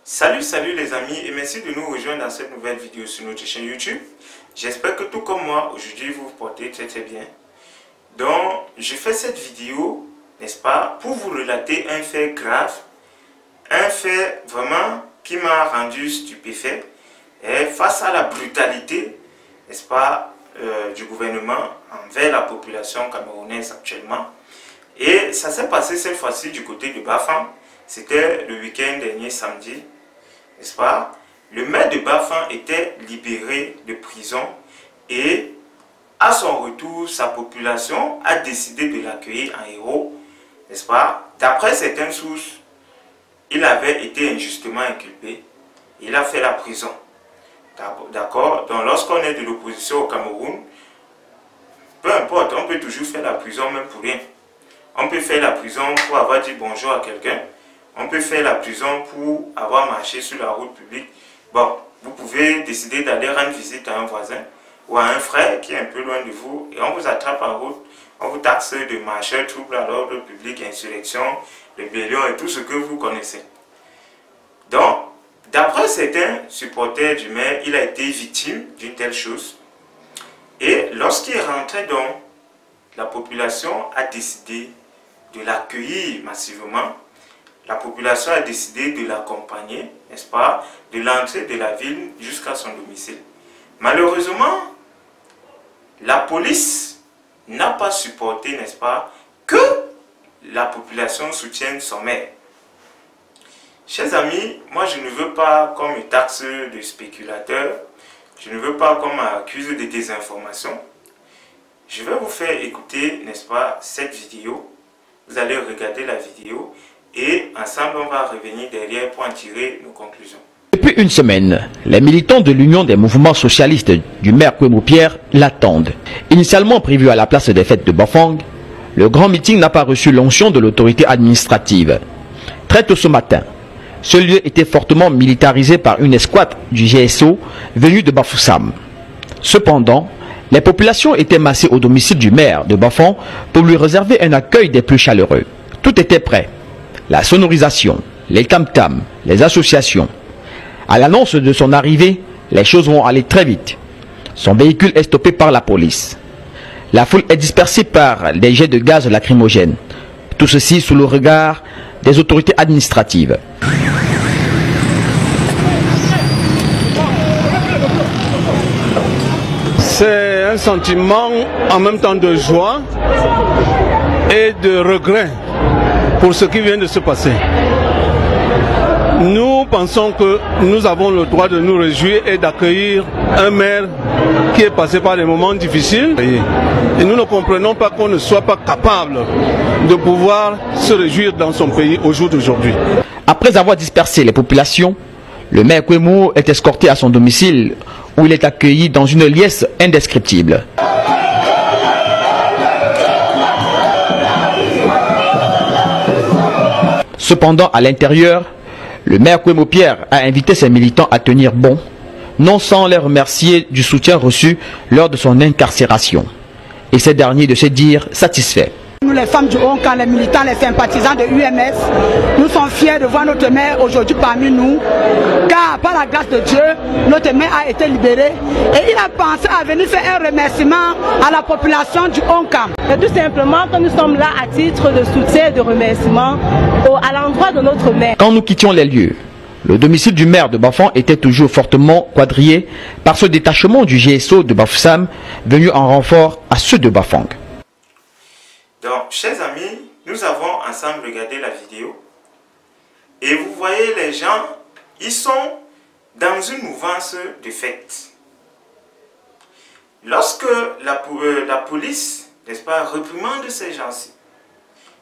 Salut les amis et merci de nous rejoindre dans cette nouvelle vidéo sur notre chaîne YouTube. J'espère que tout comme moi, aujourd'hui vous vous portez très bien. Donc, je fais cette vidéo, n'est-ce pas, pour vous relater un fait grave, un fait vraiment qui m'a rendu stupéfait et face à la brutalité, n'est-ce pas, du gouvernement envers la population camerounaise actuellement. Et ça s'est passé cette fois-ci du côté de Bafang. C'était le week-end dernier, samedi, n'est-ce pas? Le maire de Bafang était libéré de prison et à son retour, sa population a décidé de l'accueillir en héros, n'est-ce pas? D'après certaines sources, il avait été injustement inculpé. Il a fait la prison. D'accord? Donc lorsqu'on est de l'opposition au Cameroun, peu importe, on peut toujours faire la prison même pour rien. On peut faire la prison pour avoir dit bonjour à quelqu'un. On peut faire la prison pour avoir marché sur la route publique. Bon, vous pouvez décider d'aller rendre visite à un voisin ou à un frère qui est un peu loin de vous et on vous attrape en route. On vous taxe de marcheur, trouble à l'ordre public, insurrection, rébellion et tout ce que vous connaissez. Donc, d'après certains supporters du maire, il a été victime d'une telle chose. Et lorsqu'il est rentré donc, la population a décidé de l'accueillir massivement. La population a décidé de l'accompagner, n'est-ce pas, de l'entrée de la ville jusqu'à son domicile. Malheureusement, la police n'a pas supporté, n'est-ce pas, que la population soutienne son maire. Chers amis, moi je ne veux pas qu'on me taxe de spéculateur, je ne veux pas qu'on m'accuse de désinformation. Je vais vous faire écouter, n'est-ce pas, cette vidéo. Vous allez regarder la vidéo et ensemble on va revenir derrière pour en tirer nos conclusions. Depuis une semaine, les militants de l'Union des mouvements socialistes du maire Kwemo Pierre l'attendent. Initialement prévu à la place des fêtes de Bafang, le grand meeting n'a pas reçu l'onction de l'autorité administrative. Très tôt ce matin, ce lieu était fortement militarisé par une escouade du GSO venue de Bafoussam. Cependant, les populations étaient massées au domicile du maire de Bafang pour lui réserver un accueil des plus chaleureux. Tout était prêt. La sonorisation, les tam-tams, les associations. À l'annonce de son arrivée, les choses vont aller très vite. Son véhicule est stoppé par la police. La foule est dispersée par des jets de gaz lacrymogènes. Tout ceci sous le regard des autorités administratives. C'est un sentiment en même temps de joie et de regret pour ce qui vient de se passer. Nous pensons que nous avons le droit de nous réjouir et d'accueillir un maire qui est passé par des moments difficiles. Et nous ne comprenons pas qu'on ne soit pas capable de pouvoir se réjouir dans son pays au jour d'aujourd'hui. Après avoir dispersé les populations, le maire Kwemo est escorté à son domicile où il est accueilli dans une liesse indescriptible. Cependant, à l'intérieur, le maire Kwemo Pierre a invité ses militants à tenir bon, non sans les remercier du soutien reçu lors de son incarcération. Et ces derniers de se dire satisfaits. Nous les femmes du Haut-Camp, les militants, les sympathisants de UMS, nous sommes fiers de voir notre maire aujourd'hui parmi nous, car par la grâce de Dieu, notre maire a été libéré et il a pensé à venir faire un remerciement à la population du Haut-Camp. C'est tout simplement que nous sommes là à titre de soutien et de remerciement à l'endroit de notre maire. Quand nous quittions les lieux, le domicile du maire de Bafang était toujours fortement quadrillé par ce détachement du GSO de Bafoussam venu en renfort à ceux de Bafang. Donc, chers amis, nous avons ensemble regardé la vidéo et vous voyez les gens, ils sont dans une mouvance de fête. Lorsque la police, n'est-ce pas, réprimande ces gens-ci,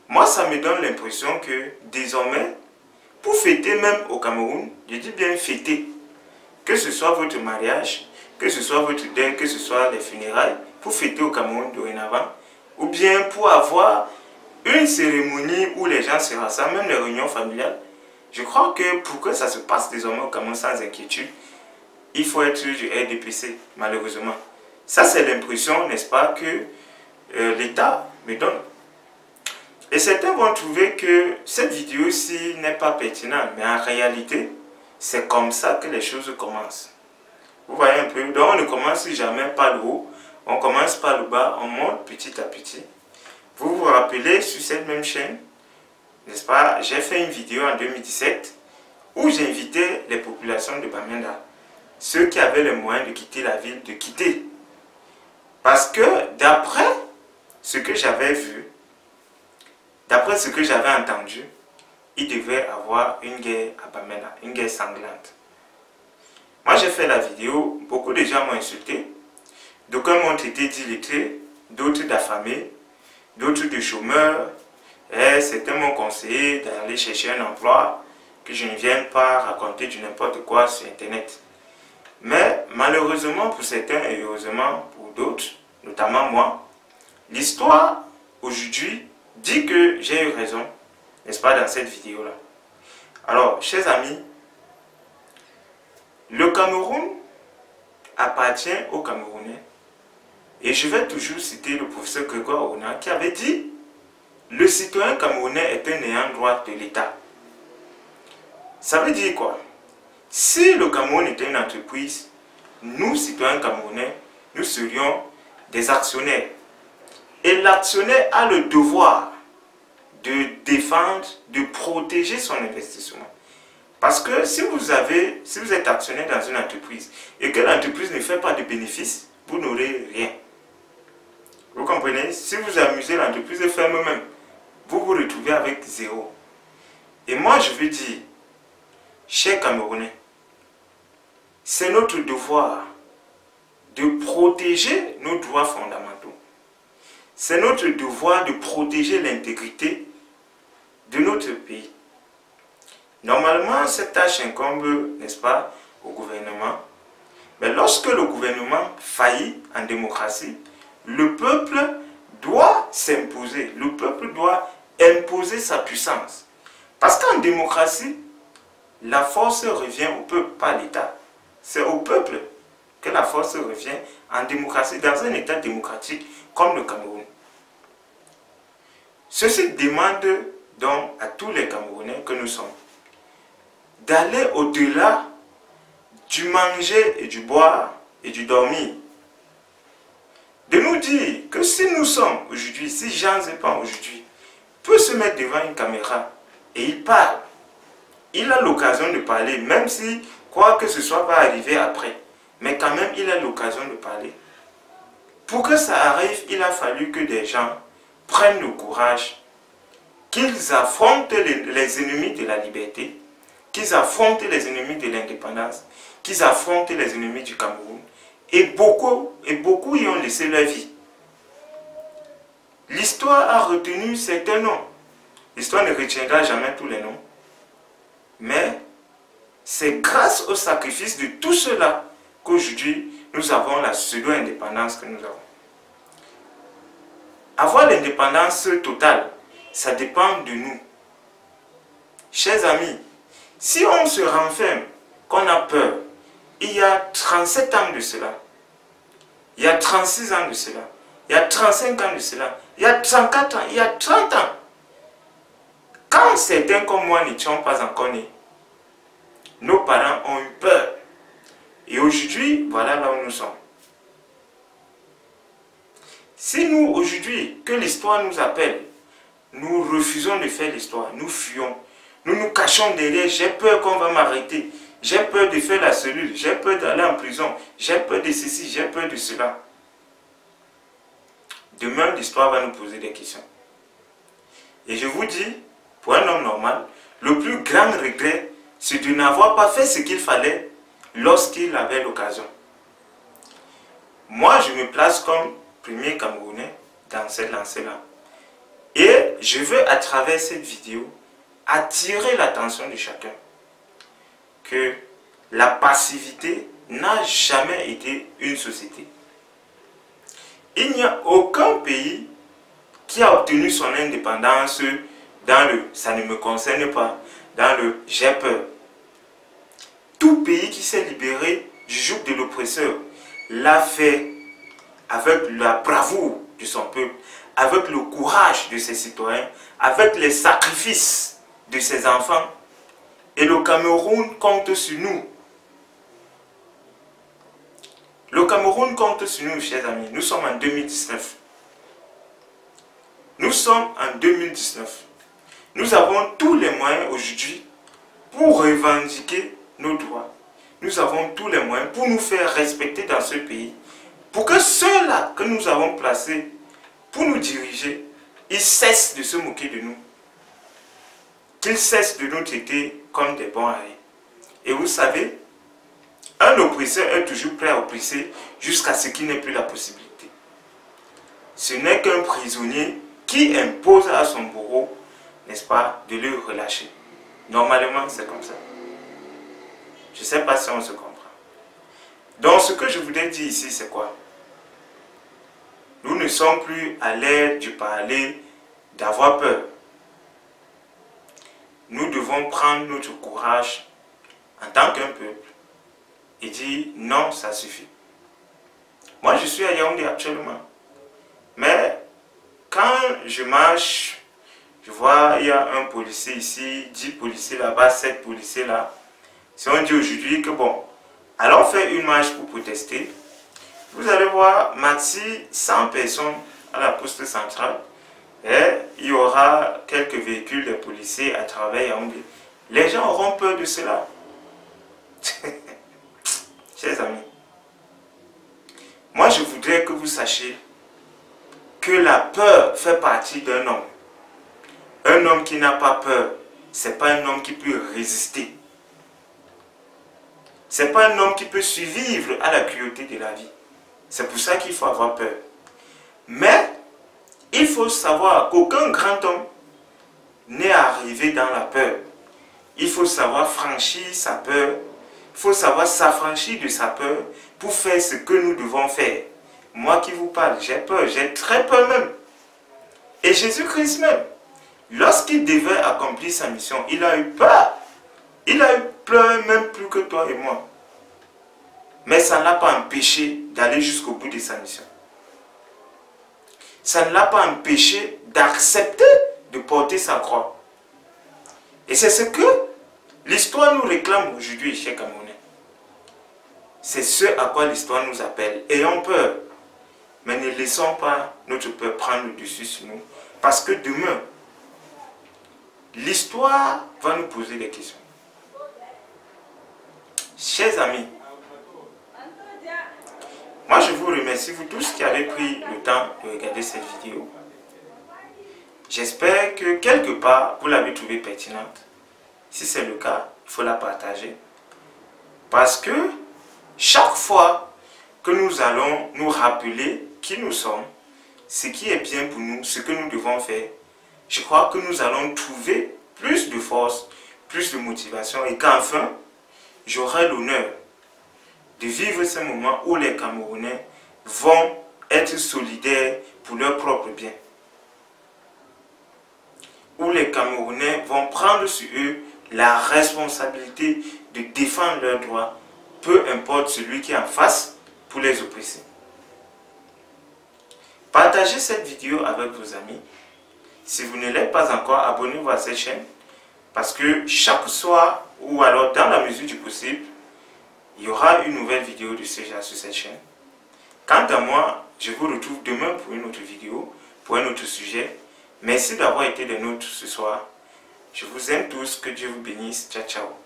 moi ça me donne l'impression que désormais, pour fêter même au Cameroun, je dis bien fêter, que ce soit votre mariage, que ce soit votre deuil, que ce soit les funérailles, pour fêter au Cameroun dorénavant, ou bien pour avoir une cérémonie où les gens se rassemblent, même les réunions familiales. Je crois que pour que ça se passe désormais au Cameroun sans inquiétude, il faut être du RDPC, malheureusement. Ça, c'est l'impression, n'est-ce pas, que l'État me donne. Et certains vont trouver que cette vidéo-ci n'est pas pertinente, mais en réalité, c'est comme ça que les choses commencent. Vous voyez un peu? Donc on ne commence jamais par le haut, on commence par le bas, on monte petit à petit. Vous vous rappelez sur cette même chaîne, n'est-ce pas, j'ai fait une vidéo en 2017 où j'invitais les populations de Bamenda, ceux qui avaient les moyens de quitter la ville, de quitter. Parce que d'après ce que j'avais vu, d'après ce que j'avais entendu, il devait avoir une guerre à Bamenda, une guerre sanglante. Moi j'ai fait la vidéo, beaucoup de gens m'ont insulté, d'aucuns m'ont été d'illettrés, d'autres d'affamés, d'autres de chômeurs, et certains m'ont conseillé d'aller chercher un emploi, que je ne vienne pas raconter du n'importe quoi sur internet. Mais malheureusement pour certains et heureusement pour d'autres, notamment moi, l'histoire aujourd'hui dit que j'ai eu raison, n'est-ce pas, dans cette vidéo-là. Alors, chers amis, le Cameroun appartient aux Camerounais. Et je vais toujours citer le professeur Grégoire Ouna qui avait dit « Le citoyen camerounais est un ayant droit de l'État ». Ça veut dire quoi? Si le Cameroun était une entreprise, nous, citoyens camerounais, nous serions des actionnaires. Et l'actionnaire a le devoir de défendre, de protéger son investissement. Parce que si vous êtes actionnaire dans une entreprise et que l'entreprise ne fait pas de bénéfices, vous n'aurez rien. Vous comprenez? Si vous amusez, l'entreprise ferme même. Vous vous retrouvez avec zéro. Et moi, je veux dire, chers Camerounais, c'est notre devoir de protéger nos droits fondamentaux. C'est notre devoir de protéger l'intégrité de notre pays. Normalement, cette tâche incombe, n'est-ce pas, au gouvernement. Mais lorsque le gouvernement faillit en démocratie, le peuple doit s'imposer. Le peuple doit imposer sa puissance. Parce qu'en démocratie, la force revient au peuple, pas à l'État. C'est au peuple que la force revient en démocratie, dans un État démocratique comme le Cameroun. Ceci demande donc à tous les Camerounais que nous sommes d'aller au-delà du manger et du boire et du dormir. De nous dire que si nous sommes aujourd'hui, si Jean Zépan aujourd'hui peut se mettre devant une caméra et il parle, il a l'occasion de parler, même si quoi que ce soit va arriver après, mais quand même il a l'occasion de parler. Pour que ça arrive, il a fallu que des gens prennent le courage, qu'ils affrontent les ennemis de la liberté, qu'ils affrontent les ennemis de l'indépendance, qu'ils affrontent les ennemis du Cameroun. Et beaucoup y ont laissé leur vie. L'histoire a retenu certains noms. L'histoire ne retiendra jamais tous les noms. Mais c'est grâce au sacrifice de tout cela qu'aujourd'hui nous avons la pseudo-indépendance que nous avons. Avoir l'indépendance totale, ça dépend de nous. Chers amis, si on se renferme, qu'on a peur, il y a 37 ans de cela, il y a 36 ans de cela, il y a 35 ans de cela, il y a 34 ans, il y a 30 ans, quand certains comme moi n'étions pas encore nés, nos parents ont eu peur. Et aujourd'hui, voilà là où nous sommes. Si nous, aujourd'hui, que l'histoire nous appelle, nous refusons de faire l'histoire, nous fuyons, nous nous cachons derrière, j'ai peur qu'on va m'arrêter, j'ai peur de faire la cellule, j'ai peur d'aller en prison, j'ai peur de ceci, j'ai peur de cela. Demain, l'histoire va nous poser des questions. Et je vous dis, pour un homme normal, le plus grand regret, c'est de n'avoir pas fait ce qu'il fallait lorsqu'il avait l'occasion. Moi, je me place comme premier Camerounais dans cette lancée-là. Et je veux, à travers cette vidéo, attirer l'attention de chacun que la passivité n'a jamais été une société. Il n'y a aucun pays qui a obtenu son indépendance dans le « ça ne me concerne pas », dans le « j'ai peur ». Tout pays qui s'est libéré du joug de l'oppresseur l'a fait avec la bravoure de son peuple, avec le courage de ses citoyens, avec les sacrifices de ses enfants. Et le Cameroun compte sur nous. Le Cameroun compte sur nous, chers amis. Nous sommes en 2019. Nous sommes en 2019. Nous avons tous les moyens aujourd'hui pour revendiquer nos droits. Nous avons tous les moyens pour nous faire respecter dans ce pays. Pour que ceux-là que nous avons placés pour nous diriger, ils cessent de se moquer de nous. Qu'ils cessent de nous traiter comme des bons arrêts. Et vous savez, un oppresseur est toujours prêt à oppresser jusqu'à ce qu'il n'ait plus la possibilité. Ce n'est qu'un prisonnier qui impose à son bourreau, n'est-ce pas, de le relâcher. Normalement, c'est comme ça. Je ne sais pas si on se comprend. Donc, ce que je voudrais dire ici, c'est quoi? Nous ne sommes plus à l'ère du parler, d'avoir peur. Nous devons prendre notre courage en tant qu'un peuple et dire non, ça suffit. Moi, je suis à Yaoundé actuellement. Mais quand je marche, je vois, il y a un policier ici, 10 policiers là-bas, 7 policiers là. Si on dit aujourd'hui que bon, allons faire une marche pour protester, vous allez voir maxi 100 personnes à la poste centrale et il y aura quelques véhicules de policiers à travers Yaoundé. Les gens auront peur de cela. Chers amis, moi je voudrais que vous sachiez que la peur fait partie d'un homme. Un homme qui n'a pas peur, ce n'est pas un homme qui peut résister. Ce n'est pas un homme qui peut survivre à la cruauté de la vie. C'est pour ça qu'il faut avoir peur. Mais, il faut savoir qu'aucun grand homme n'est arrivé dans la peur. Il faut savoir franchir sa peur. Il faut savoir s'affranchir de sa peur pour faire ce que nous devons faire. Moi qui vous parle, j'ai peur, j'ai très peur même. Et Jésus-Christ même, lorsqu'il devait accomplir sa mission, il a eu peur. Il a eu peur même plus que toi et moi. Mais ça ne l'a pas empêché d'aller jusqu'au bout de sa mission. Ça ne l'a pas empêché d'accepter de porter sa croix. Et c'est ce que l'histoire nous réclame aujourd'hui, chers Camerounais. C'est ce à quoi l'histoire nous appelle. Ayons peur, mais ne laissons pas notre peur prendre le dessus sur nous. Parce que demain, l'histoire va nous poser des questions. Chers amis, moi je vous remercie, vous tous qui avez pris le temps de regarder cette vidéo. J'espère que quelque part vous l'avez trouvée pertinente. Si c'est le cas, il faut la partager. Parce que chaque fois que nous allons nous rappeler qui nous sommes, ce qui est bien pour nous, ce que nous devons faire, je crois que nous allons trouver plus de force, plus de motivation et qu'enfin, j'aurai l'honneur de vivre ce moment où les Camerounais vont être solidaires pour leur propre bien. Où les Camerounais vont prendre sur eux la responsabilité de défendre leurs droits, peu importe celui qui est en face pour les oppresser. Partagez cette vidéo avec vos amis. Si vous ne l'êtes pas encore, abonnez-vous à cette chaîne. Parce que chaque soir, ou alors dans la mesure du possible, il y aura une nouvelle vidéo de ce genre sur cette chaîne. Quant à moi, je vous retrouve demain pour une autre vidéo, pour un autre sujet. Merci d'avoir été des nôtres ce soir. Je vous aime tous, que Dieu vous bénisse. Ciao, ciao.